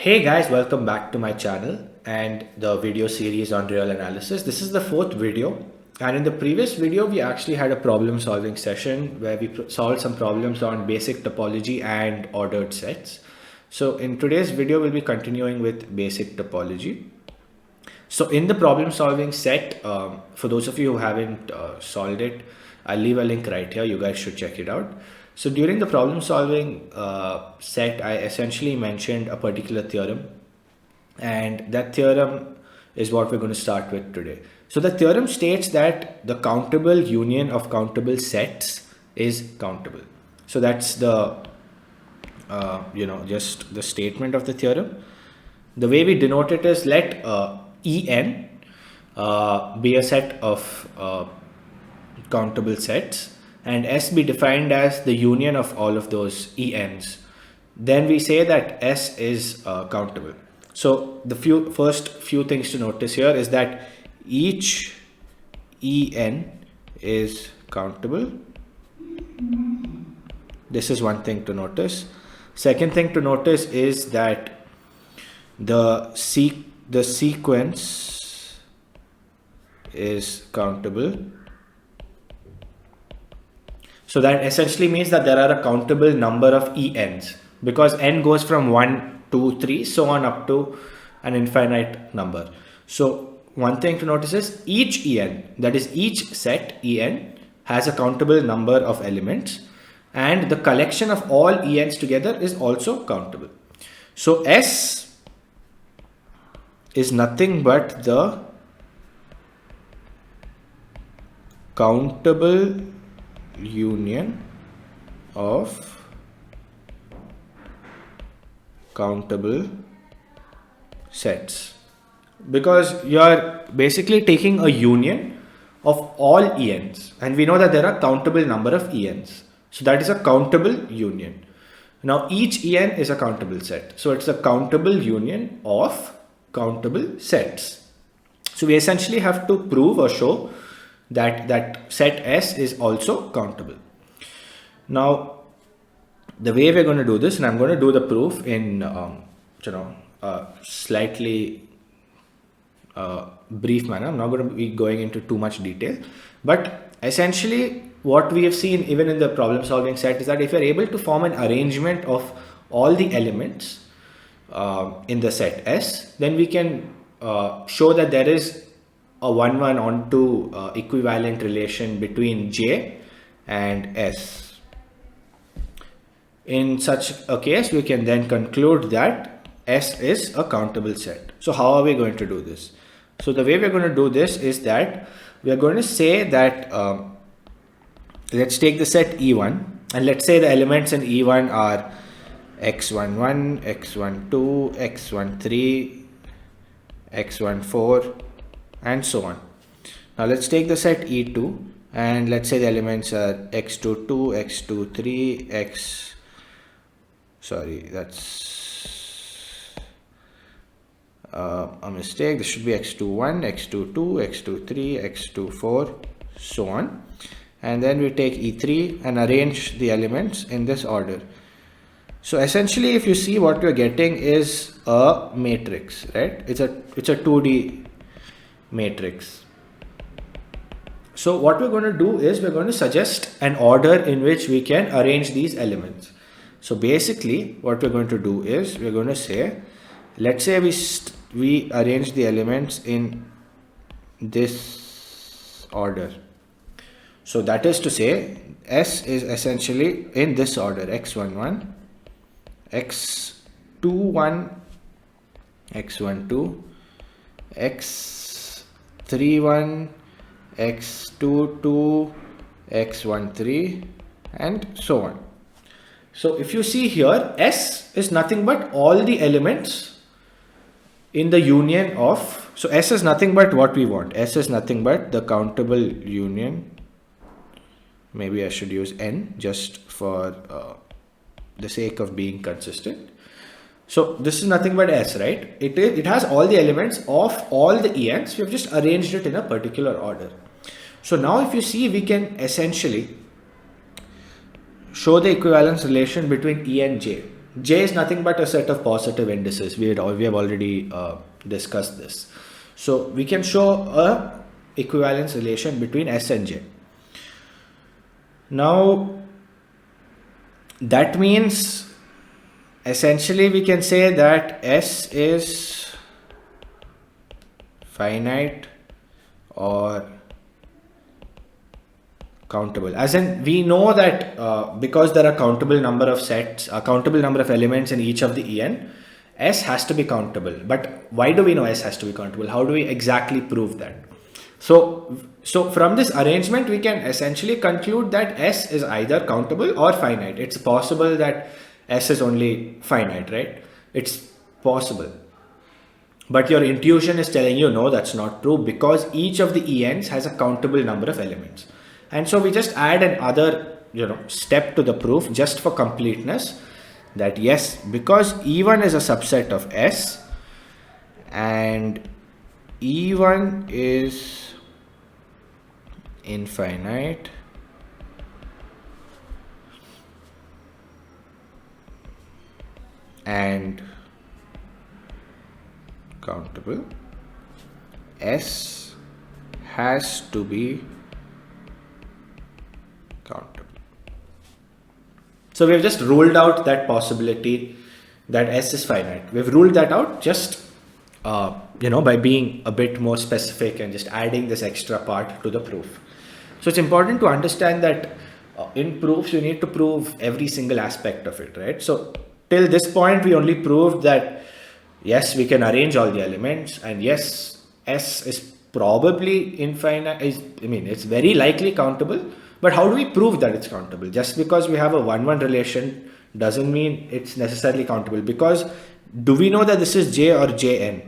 Hey guys, welcome back to my channel and the video series on real analysis. This is the fourth video, and in the previous video we actually had a problem solving session where we solved some problems on basic topology and ordered sets. So in today's video we'll be continuing with basic topology. So in the problem solving set, for those of you who haven't solved it, I'll leave a link right here. You guys should check it out. So during the problem solving set, I essentially mentioned a particular theorem, and that theorem is what we're going to start with today. So the theorem states that the countable union of countable sets is countable. So that's the just the statement of the theorem. The way we denote it is let En be a set of countable sets and S be defined as the union of all of those ENs. Then we say that S is countable. So the first few things to notice here is that each En is countable. This is one thing to notice. Second thing to notice is that the sequence is countable. So that essentially means that there are a countable number of ENs, because n goes from 1, 2, 3, so on up to an infinite number. So one thing to notice is each En, that is each set En, has a countable number of elements, and the collection of all ENs together is also countable. So S is nothing but the countable union of countable sets, because you are basically taking a union of all ENs, and we know that there are countable number of ENs, so that is a countable union. Now each En is a countable set, so it's a countable union of countable sets. So we essentially have to prove or show that set S is also countable. Now the way we're going to do this, and I'm going to do the proof in slightly brief manner. I'm not going to be going into too much detail, but essentially what we have seen even in the problem solving set is that if you're able to form an arrangement of all the elements in the set S, then we can show that there is a 1-1 onto equivalent relation between J and S. In such a case, we can then conclude that S is a countable set. So how are we going to do this? So the way we're going to do this is that we are going to say that let's take the set E1, and let's say the elements in E1 are x11, x12, x13, x14, and so on. Now let's take the set E2, and let's say the elements are x22, x23, that's a mistake. This should be x21, x22, x23, x24, so on. And then we take E3 and arrange the elements in this order. So essentially, if you see, what we're getting is a matrix, right? It's a 2D matrix. So what we're going to do is we're going to suggest an order in which we can arrange these elements. So basically what we're going to do is we're going to say, let's say we arrange the elements in this order. So that is to say S is essentially in this order: x11, x21, x12, x31, x22, x13, and so on. So if you see here, S is nothing but all the elements in the union of, so S is nothing but what we want. S is nothing but the countable union. Maybe I should use N just for the sake of being consistent. So this is nothing but S, right? It has all the elements of all the ENs. We have just arranged it in a particular order. So now if you see, we can essentially show the equivalence relation between E and J. J is nothing but a set of positive indices. We have already discussed this. So we can show a equivalence relation between S and J. Now that means essentially we can say that S is finite or countable, as in we know that because there are countable number of sets, a countable number of elements in each of the En, S has to be countable. But why do we know S has to be countable? How do we exactly prove that? So from this arrangement we can essentially conclude that S is either countable or finite. It's possible that S is only finite, right? It's possible. But your intuition is telling you no, that's not true, because each of the ENs has a countable number of elements. And so we just add another step to the proof just for completeness, that yes, because E1 is a subset of S and E1 is infinite, and countable, S has to be countable. So we've just ruled out that possibility that S is finite. We've ruled that out just by being a bit more specific and just adding this extra part to the proof. So it's important to understand that in proofs you need to prove every single aspect of it, right? So till this point we only proved that yes, we can arrange all the elements, and yes, S is probably infinite. It's very likely countable. But how do we prove that it's countable? Just because we have a 1-1 relation doesn't mean it's necessarily countable. Because do we know that this is J or Jn?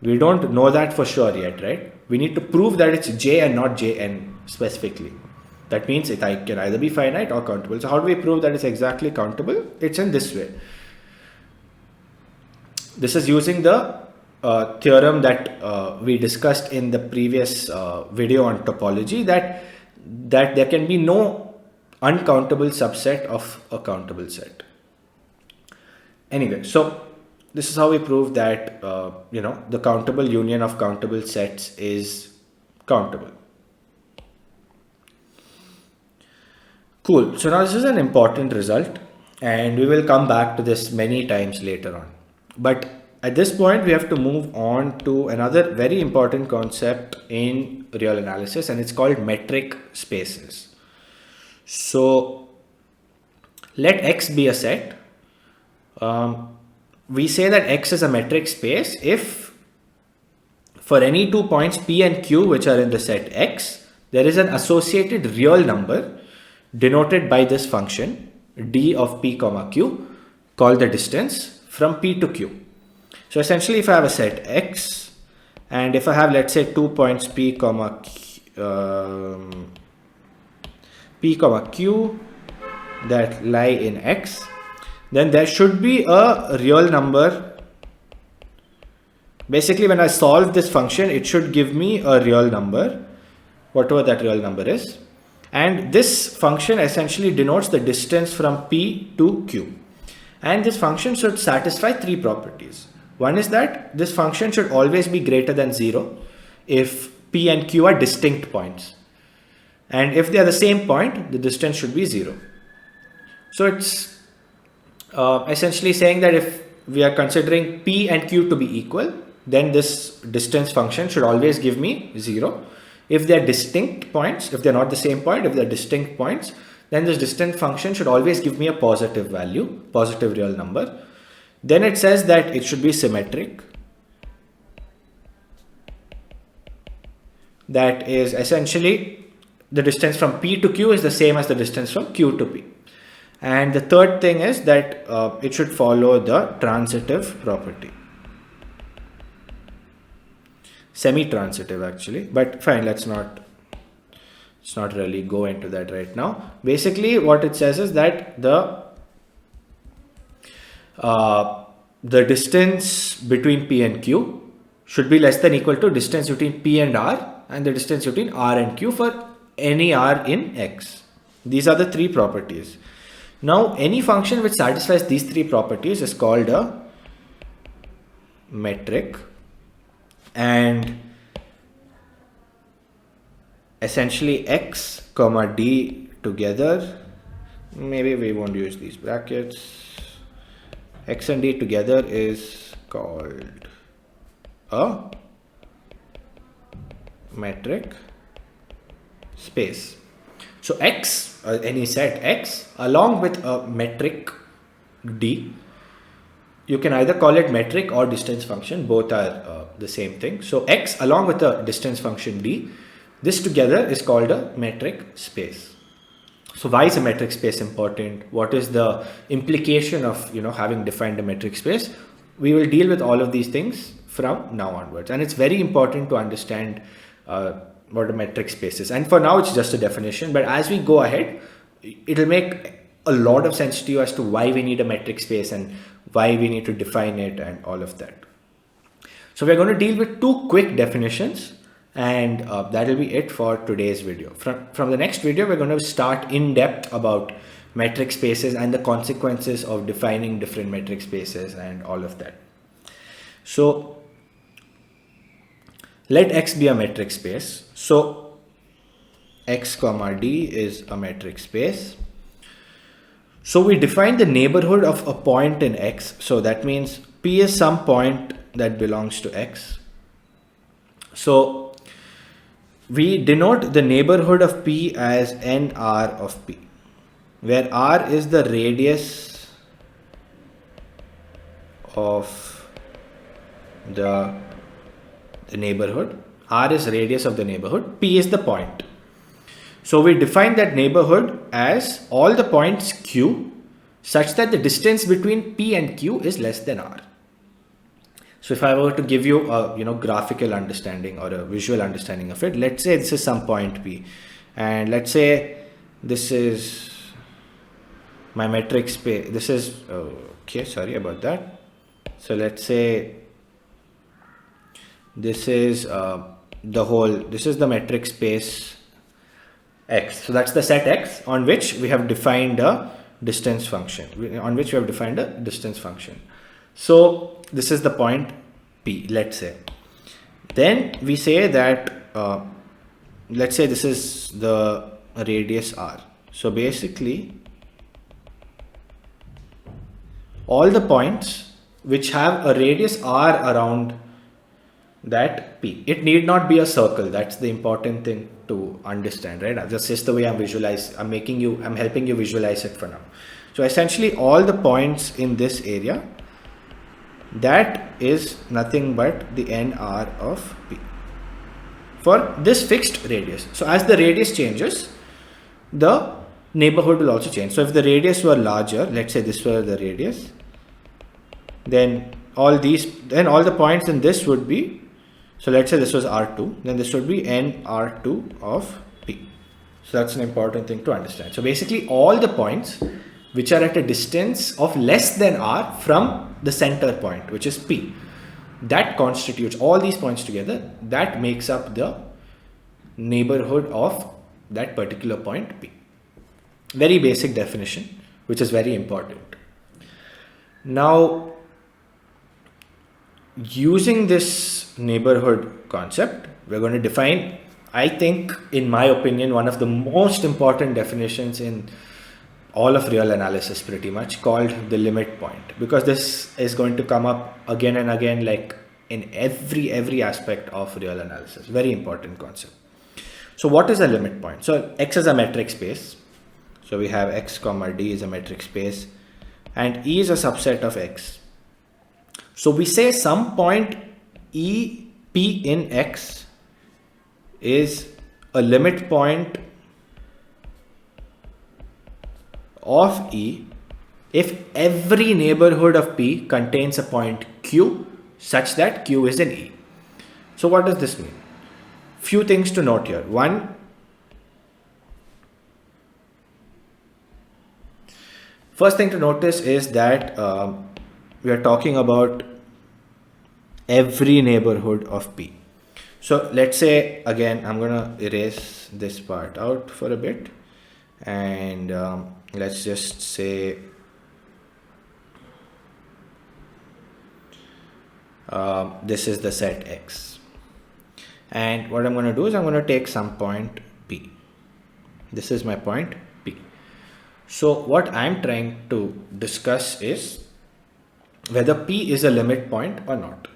We don't know that for sure yet, right? We need to prove that it's J and not Jn specifically. That means it can either be finite or countable. So how do we prove that it's exactly countable? It's in this way. This is using the theorem that we discussed in the previous video on topology, that there can be no uncountable subset of a countable set. Anyway, so this is how we prove that the countable union of countable sets is countable. Cool. So now this is an important result, and we will come back to this many times later on. But at this point, we have to move on to another very important concept in real analysis, and it's called metric spaces. So let X be a set. We say that X is a metric space if for any 2 points P and Q which are in the set X, there is an associated real number denoted by this function d of P comma Q, called the distance from P to Q. So essentially, if I have a set X, and if I have, let's say, 2 points P comma Q that lie in X, then there should be a real number. Basically, when I solve this function, it should give me a real number, whatever that real number is. And this function essentially denotes the distance from P to Q. And this function should satisfy 3 properties. One is that this function should always be greater than 0 if P and Q are distinct points. And if they are the same point, the distance should be 0. So it's essentially saying that if we are considering P and Q to be equal, then this distance function should always give me 0. If they are distinct points, if they are not the same point, if they are distinct points, then this distance function should always give me a positive value, positive real number. Then it says that it should be symmetric. That is essentially the distance from P to Q is the same as the distance from Q to P. And the third thing is that it should follow the transitive property. Semi-transitive actually, but fine, let's not really go into that right now. Basically what it says is that the distance between P and Q should be less than equal to distance between P and R and the distance between R and Q for any R in X. These are the 3 properties. Now any function which satisfies these three properties is called a metric, and essentially x comma d together, maybe we won't use these brackets, x and d together is called a metric space. So x, any set x along with a metric d, you can either call it metric or distance function, both are the same thing. So x along with a distance function d, this together is called a metric space. So why is a metric space important? What is the implication of having defined a metric space? We will deal with all of these things from now onwards, and it's very important to understand what a metric space is. And for now it's just a definition, but as we go ahead it'll make a lot of sense to you as to why we need a metric space and why we need to define it and all of that. So we're going to deal with two quick definitions, and that will be it for today's video. From the next video we're going to start in depth about metric spaces and the consequences of defining different metric spaces and all of that. So let x be a metric space. So x comma d is a metric space. So we define the neighborhood of a point in x. So that means P is some point that belongs to x. So we denote the neighborhood of P as NR of P, where R is the radius of the neighborhood. R is radius of the neighborhood. P is the point. So we define that neighborhood as all the points Q such that the distance between P and Q is less than R. So if I were to give you a graphical understanding or a visual understanding of it, let's say this is some point P, and let's say this is my metric space. This is okay, sorry about that. So let's say this is this is the metric space X. So that's the set X on which we have defined a distance function, So this is the point P, let's say. Then we say that, let's say this is the radius R. So basically all the points which have a radius R around that P. It need not be a circle. That's the important thing to understand, right? That's just the way I'm helping you visualize it for now. So essentially all the points in this area, that is nothing but the NR of P for this fixed radius. So as the radius changes, the neighborhood will also change. So if the radius were larger, let's say this were the radius, then all the points in this would be, so let's say this was R2, then this would be NR2 of P. So that's an important thing to understand. So basically all the points which are at a distance of less than R from the center point, which is P, that constitutes all these points together, that makes up the neighborhood of that particular point P. Very basic definition, which is very important. Now, using this neighborhood concept, we're going to define, I think, in my opinion, one of the most important definitions in all of real analysis pretty much, called the limit point, because this is going to come up again and again, like in every aspect of real analysis. Very important concept. So what is a limit point? So X is a metric space. So we have X comma D is a metric space, and E is a subset of X. So we say some point E P in X is a limit point of E if every neighborhood of P contains a point Q such that Q is in E. So what does this mean? Few things to note here. One, first thing to notice is that we are talking about every neighborhood of P. So let's say, again, I'm going to erase this part out for a bit. and let's just say this is the set X. And what I'm going to do is I'm going to take some point P. This is my point P. So what I'm trying to discuss is whether P is a limit point or not.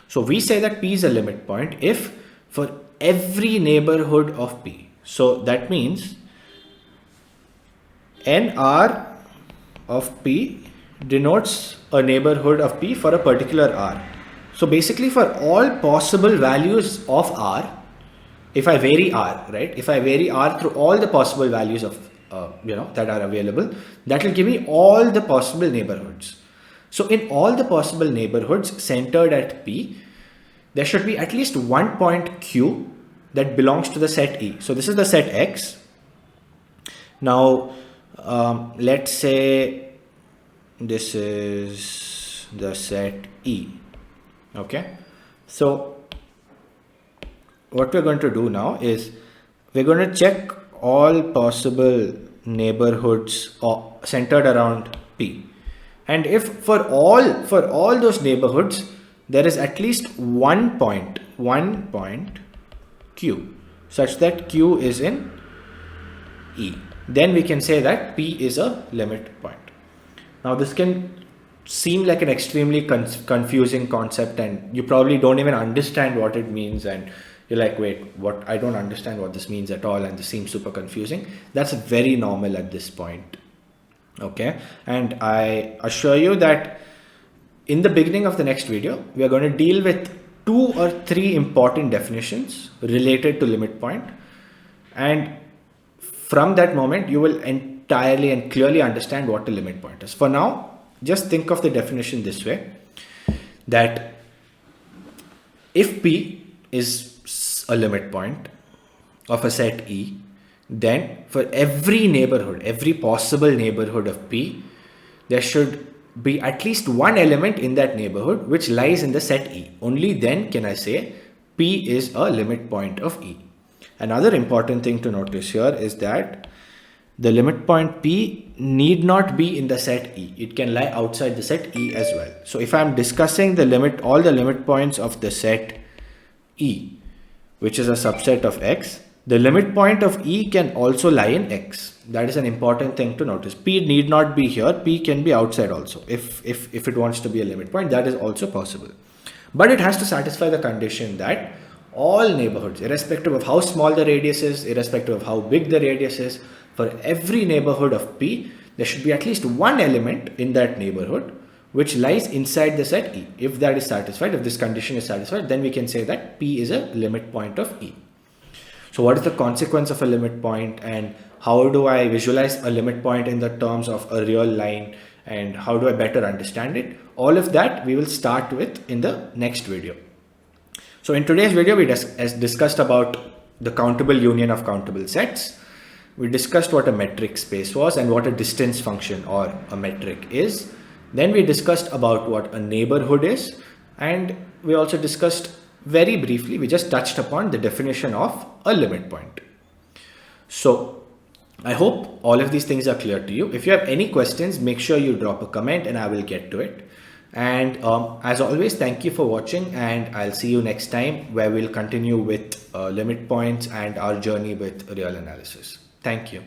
So we say that P is a limit point if for every neighborhood of P. So that means NR of P denotes a neighborhood of P for a particular R. So basically for all possible values of R, if I vary R, right? If I vary R through all the possible values of, that are available, that will give me all the possible neighborhoods. So in all the possible neighborhoods centered at P, there should be at least one point Q that belongs to the set E. So this is the set X. Now, let's say this is the set E. Okay. So what we're going to do now is we're going to check all possible neighborhoods centered around P. And if for all those neighborhoods, there is at least one point Q, such that Q is in E, then we can say that P is a limit point. Now this can seem like an extremely confusing concept, and you probably don't even understand what it means, and you're like, wait, what? I don't understand what this means at all, and this seems super confusing. That's very normal at this point. Okay, and I assure you that in the beginning of the next video, we are going to deal with 2 or 3 important definitions related to limit point, and from that moment you will entirely and clearly understand what a limit point is. For now, just think of the definition this way, that if P is a limit point of a set E, then for every neighborhood, every possible neighborhood of P, there should be at least one element in that neighborhood which lies in the set E. Only then can I say P is a limit point of E. Another important thing to notice here is that the limit point P need not be in the set E. It can lie outside the set E as well. So if I'm discussing all the limit points of the set E, which is a subset of X, the limit point of E can also lie in X. That is an important thing to notice. P need not be here. P can be outside also. If it wants to be a limit point, that is also possible. But it has to satisfy the condition that all neighborhoods, irrespective of how small the radius is, irrespective of how big the radius is, for every neighborhood of P, there should be at least one element in that neighborhood which lies inside the set E. If that is satisfied, if this condition is satisfied, then we can say that P is a limit point of E. So what is the consequence of a limit point, and how do I visualize a limit point in the terms of a real line, and how do I better understand it? All of that we will start with in the next video. So in today's video, we discussed about the countable union of countable sets. We discussed what a metric space was and what a distance function or a metric is. Then we discussed about what a neighborhood is, and we also discussed very briefly, we just touched upon the definition of a limit point. So I hope all of these things are clear to you. If you have any questions, make sure you drop a comment and I will get to it. And as always, thank you for watching, and I'll see you next time where we'll continue with limit points and our journey with real analysis. Thank you.